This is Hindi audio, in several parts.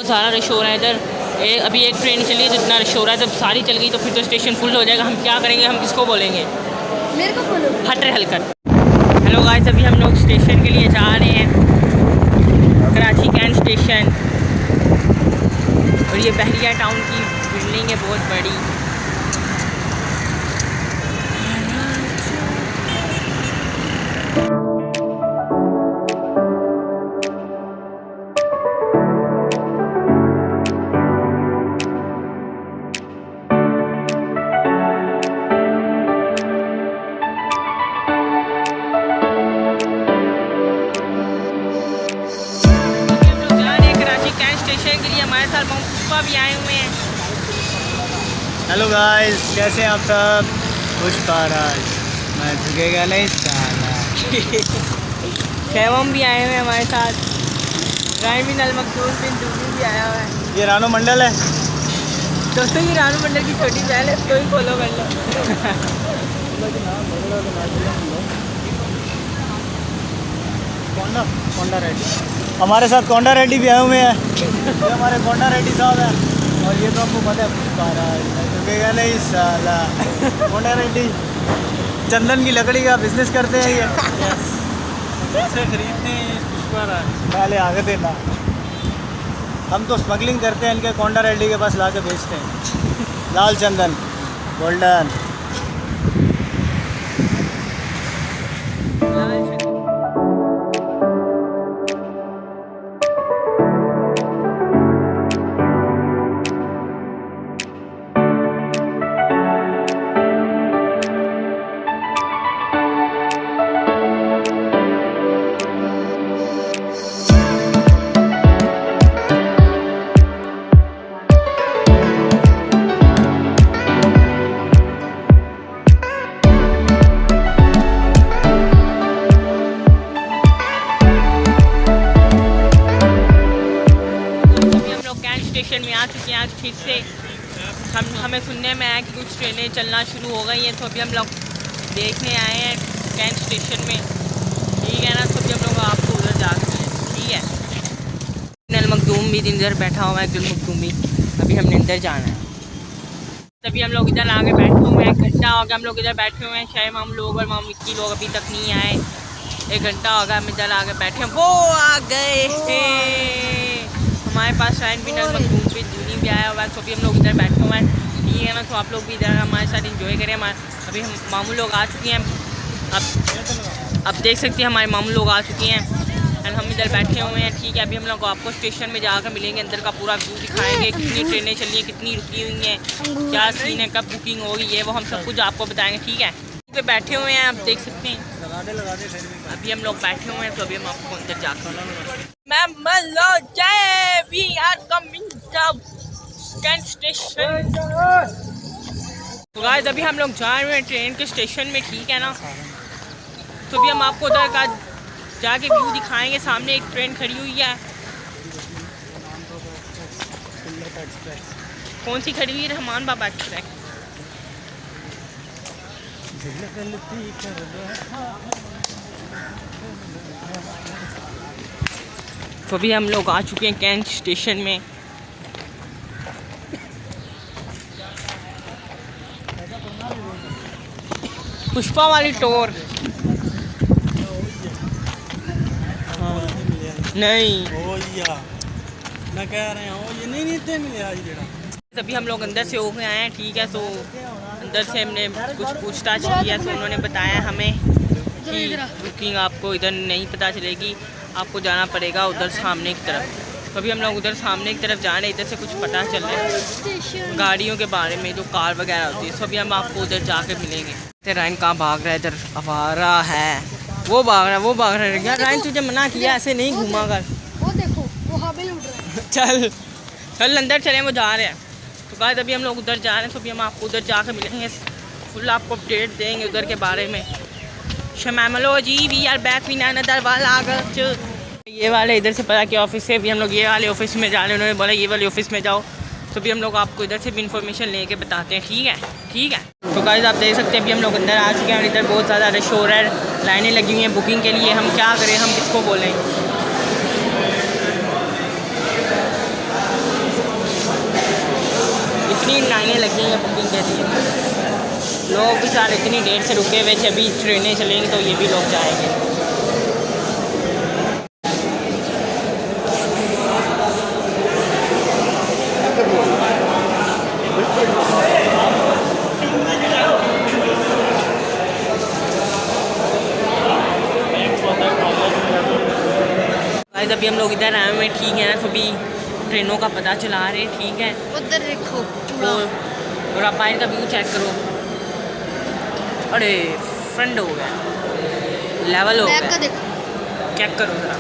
सारा रश हो रहा है इधर। अभी एक ट्रेन चली तो इतना रश हो रहा है, जब सारी चल गई तो फिर तो स्टेशन फुल हो जाएगा। हम क्या करेंगे, हम किसको बोलेंगे? मेरे को बोलो। हट हलकर। हेलो गाइस, अभी हम लोग स्टेशन के लिए जा रहे हैं, कराची कैंट स्टेशन। और ये बहरिया टाउन की बिल्डिंग है बहुत बड़ी। हमारे साथ पुष्पा भी आए हुए हैं। हेलो गाइस, कैसे हैं आप सब? पुष्पा राज, मैं झुकेगा नहीं साला। शैवम भी आए हुए हैं हमारे साथ। राइन बिन अलमकतूम बिन दूनी भी आया हुआ है। ये रानू मंडल है दोस्तों, ये रानू मंडल की छोटी बहन है, इसको ही फॉलो कर लो। कोंडा रेड्डी हमारे साथ कोंडा रेड्डी भी आए हुए हैं। ये हमारे कोंडा रेड्डी साहब हैं। और ये तो आपको पता है पुष्पा राज, मैं झुकेगा नहीं साला। कोंडा रेड्डी चंदन की लकड़ी का बिजनेस करते हैं ये। से खरीदते हैं पुष्पा राज, पहले आगे देना। हम तो स्मगलिंग करते हैं, इनके कोंडा रेड्डी के पास ला के बेचते हैं। लाल चंदन गोल्डन। स्टेशन में आ चुके हैं आज फिर से। हमें सुनने में आया कि कुछ ट्रेनें चलना शुरू हो गई हैं, तो अभी हम लोग देखने आए हैं कैंट स्टेशन में। ठीक है ना, तो अभी हम लोग आपको उधर जा सकते हैं। ठीक है, अल मखदूम भी इधर बैठा हुआ है, अल मखदूम भी। अभी हमने अंदर जाना है, तभी हम लोग इधर आके बैठे हुए हैं। 1 घंटा हो गया हम लोग इधर बैठे हुए हैं। शायद माम लोग और माम विक्की लोग अभी तक नहीं आए। 1 घंटा हो गया हम इधर आके बैठे हैं। वो आ गए हमारे पास। शायद भी नल मखदूम भी दूनी भी आया हुआ है, तो अभी हम लोग इधर बैठे हुए हैं। ठीक है ना, तो आप लोग भी इधर हमारे साथ एंजॉय करें। अभी हम मामू लोग आ चुके हैं। अब देख सकते हैं हमारे मामू लोग आ चुके हैं एंड हम इधर बैठे हुए हैं। ठीक है, अभी हम लोग आपको स्टेशन में जाकर मिलेंगे, अंदर का पूरा व्यू दिखाएंगे, कितनी ट्रेनें चली हैं, कितनी रुकी हुई हैं, क्या सीन है, कब बुकिंग होगी, ये वो हम सब कुछ आपको बताएंगे। ठीक है, पे बैठे हुए हैं, आप देख सकते हैं। अभी हम लोग बैठे हुए हैं, तो अभी हम आपको अंदर जाकर कैंट स्टेशन। तो गाइस, अभी हम लोग जा रहे हैं ट्रेन के स्टेशन में। ठीक है ना, तो अभी हम आपको उधर का जाके व्यू दिखाएंगे। सामने एक ट्रेन खड़ी हुई है। कौन सी खड़ी हुई है? रहमान बाबा एक्सप्रेस। तो अभी हम लोग आ चुके हैं कैंट स्टेशन में। पुष्पा वाली टोर नहीं मैं कह रहा हूँ ये नहीं इतने मिले आज जेड़ा। अभी हम लोग अंदर से हो गए आए हैं। ठीक है, तो अंदर से हमने कुछ पूछताछ किया, तो उन्होंने बताया हमें कि बुकिंग आपको इधर नहीं पता चलेगी, आपको जाना पड़ेगा उधर सामने की तरफ। तो अभी हम लोग उधर सामने की तरफ जा रहे हैं। इधर से कुछ पता चल रहा है गाड़ियों के बारे में, जो कार वगैरह होती है। तो अभी हम आपको उधर जाके मिलेंगे। रायन कहाँ भाग रहा है? इधर आवारा है, वो भाग रहा है, वो भाग रहा है। यार रायन, तुझे मना किया ऐसे नहीं घूमा कर। वो देखो, वो हाबिल उड़ रहा है। चल चल अंदर चले, वो जा रहे हैं। तो गाइस, अभी हम लोग उधर जा रहे हैं, तो अभी हम आपको उधर जाकर मिलेंगे, फुल आपको अपडेट देंगे उधर के बारे में। शमामलो जी, we are back with another वाला। ये वाले इधर से पता कि ऑफिस से भी हम लोग ये वाले ऑफिस में जा रहे हैं। उन्होंने बोला ये वाले ऑफिस में जाओ, तो भी हम लोग आपको इधर से भी इन्फॉर्मेशन लेके बताते हैं। ठीक है, ठीक है। तो गाइस, आप देख सकते हैं अभी हम लोग अंदर आ चुके हैं और इधर बहुत ज़्यादा रश हो रहा है, लाइनें लगी हुई हैं बुकिंग के लिए। हम क्या करें, हम किसको बोलें? इतनी लाइनें लगी हैं बुकिंग के लिए, लोग भी सारे इतनी देर से रुके हुए थे। अभी ट्रेनें चलेंगी तो ये भी लोग जाएंगे। अभी हम लोग इधर आए हुए, ठीक है ना, सभी ट्रेनों का पता चला रहे हैं, ठीक है। उधर देखो और आप बाहर का व्यू चेक करो, अरे फ्रंट हो गया, लेवल हो बैक का गया, देखो, चेक करो जरा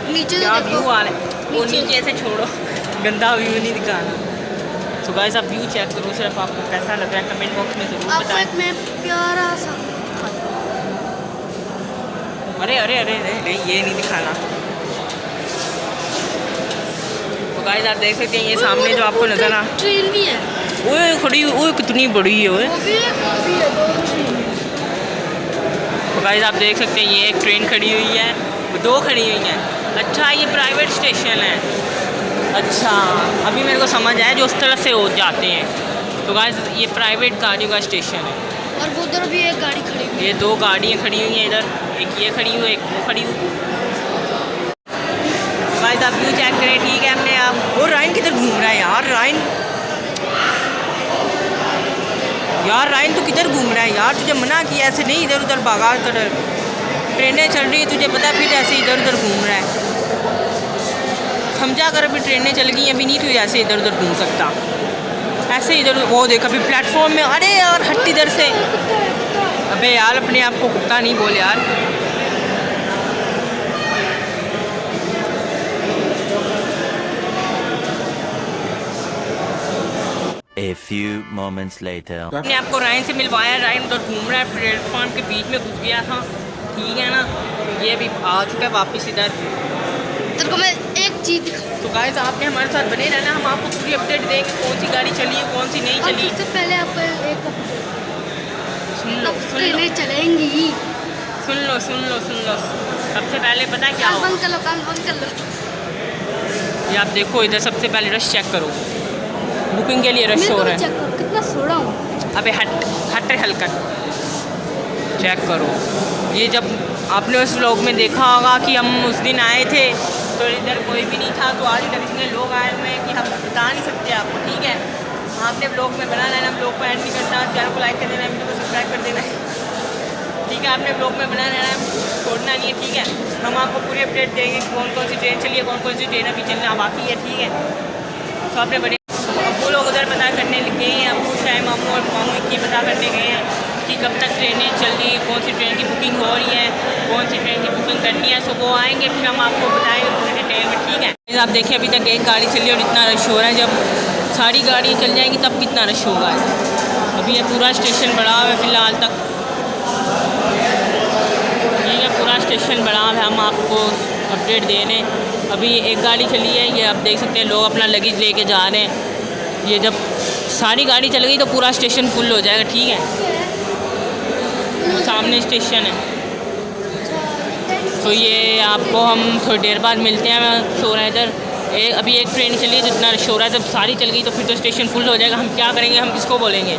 नीचे क्या देखो, व्यू आ रहा है। वो नीचे से छोड़ो, गंदा व्यू नहीं दिखाना। तो गाइस आप व्यू चेक करो, सिर्फ आपको कैसा लग रहा है कमेंट बॉक्स में ज़रूर आपको बताएं। एक मैं प्यारा सा अरे अरे अरे अरे ये नहीं दिखाना। तो गाइस आप देख सकते हैं ये सामने जो आपको नजर आ, ट्रेन भी है, ओए खड़ी, ओए कितनी बड़ी है ओए। वो भी है, वो भी है, दो ट्रेन। तो गाइस आप देख सकते हैं ये एक ट्रेन खड़ी हुई है, दो खड़ी हुई हैं। अच्छा ये प्राइवेट स्टेशन है, अच्छा अभी मेरे को समझ आया, जो उस तरफ से हो जाते हैं। तो गाइस ये प्राइवेट गाड़ियों का स्टेशन है। और वो उधर भी एक गाड़ी खड़ी हुई है। ये दो गाड़ियाँ खड़ी हुई हैं इधर, एक ये खड़ी हुई, एक वो खड़ी हुई। गाइस आप व्यू चेक करें, ठीक है। हमने आप और राइन किधर घूम रहा है यार, राइन यार, राइन तो किधर घूम रहा है यार, तुझे मना किया ऐसे नहीं इधर उधर भागा कर। ट्रेनें चल रही है तुझे पता, फिर ऐसे इधर उधर घूम रहा है, समझा कर। अभी ट्रेनें चल गई, अभी नहीं तू ऐसे इधर उधर घूम सकता ऐसे इधर। वो देख अभी प्लेटफॉर्म में, अरे यार हट इधर से। अबे यार अपने आप को कुत्ता नहीं बोल यार। A few moments later. अपने आपको राइन से मिलवाया, राइन उधर घूम रहा है, प्लेटफॉर्म के बीच में घुस गया था, ठीक है ना। तो ये भी आ चुका है वापस इधर। तेरे को मैं एक चीज दिखाऊं। तो गाइस आपने हमारे साथ बने रहना, हम आपको पूरी अपडेट देंगे कौन सी गाड़ी चली है कौन सी नहीं और चली। सबसे पहले आपको एक सुन लो अब सुन लो ट्रेनें चलेंगी। सुन लो सुन लो सुन लो। सबसे पहले पता है क्या कान हो, बंद कर लो, कान बंद कर लो। ये आप देखो इधर सबसे पहले रश चेक करो, बुकिंग के लिए रश मेरे हो को रहा है। चेक करो कितना सोड़ा हूँ। अबे हट हट रे हल्का चेक करो। ये जब आपने उस व्लॉग में देखा होगा कि हम उस दिन आए थे तो इधर कोई भी नहीं था, तो आज इधर इतने लोग आए हुए हैं कि हम बता नहीं सकते आपको, ठीक है। आपने व्लॉग में बना लेना, व्लॉग को एंड नहीं करना, चैनल को लाइक कर देना, वीडियो को सब्सक्राइब कर देना, ठीक है। आपने व्लॉग में बना लेना, छोड़ना नहीं है, ठीक है। हम आपको पूरी अपडेट देंगे कौन कौन सी ट्रेन चली है, कौन कौन सी ट्रेन अभी चलना बाकी है, ठीक है। तो आपने बड़े वो लोग उधर पता करने गए हैं, अबू शाह मामू और मामू की पता करने गए हैं कि कब तक ट्रेनें चल रही है, कौन सी ट्रेन की बुकिंग हो रही है, कौन सी ट्रेन की बुकिंग करनी है। सो वो आएंगे फिर हम आपको बताएंगे पूरे डिटेल में, ठीक है। आप देखिए अभी तक एक गाड़ी चली और इतना रश हो रहा है, जब सारी गाड़ियाँ चल जाएंगी तब कितना रश होगा। अभी ये पूरा स्टेशन बड़ा हुआ है फ़िलहाल तक, ये पूरा स्टेशन बड़ा हुआ है, हम आपको अपडेट दे रहे हैं। अभी एक गाड़ी चली है, ये आप देख सकते हैं लोग अपना लगेज लेके जा रहे हैं। ये जब सारी गाड़ी चल गई तो पूरा स्टेशन फुल हो जाएगा, ठीक है। सामने स्टेशन है, तो ये आपको हम थोड़ी देर बाद मिलते हैं। मैं सो रहा है इधर, अभी एक ट्रेन चली है तो इतना रश हो रहा है, जब सारी चल गई तो फिर तो स्टेशन फुल हो जाएगा। हम क्या करेंगे, हम किसको बोलेंगे,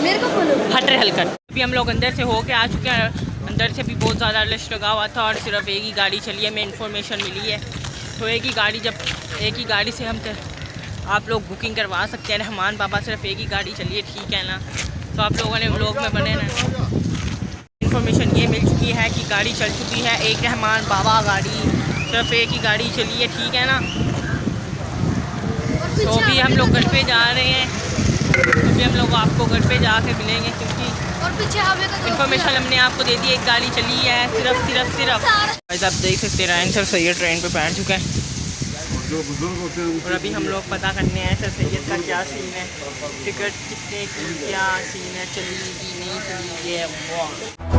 मेरे को बोलो। हट रे हलकट। अभी हम लोग अंदर से होके आ चुके हैं, अंदर से भी बहुत ज़्यादा रश लगा हुआ था और सिर्फ एक ही गाड़ी चली है, हमें इन्फॉर्मेशन मिली है। तो एक ही गाड़ी, जब एक ही गाड़ी से हम आप लोग बुकिंग करवा सकते हैं। रहमान बाबा सिर्फ एक ही गाड़ी चली है, ठीक है ना। तो आप लोगों ने व्लॉग में बने ना, इन्फॉर्मेशन ये मिल चुकी है कि गाड़ी चल चुकी है, एक रहमान बाबा गाड़ी, सिर्फ एक ही गाड़ी चली है, ठीक है ना। तो अभी हम लोग घर पे जा रहे हैं, अभी हम लोग आपको घर पे जाके मिलेंगे, क्योंकि और पीछे हमें का इन्फॉर्मेशन हमने आपको दे दी, एक गाड़ी चली है सिर्फ। आप देख सकते हैं रायन सर सैयद ट्रेन पे बैठ चुका है और अभी हम लोग पता करने आए सर सैयद का क्या सीन है, टिकट कितने की क्या सीन है, चली की नहीं चली, ये वो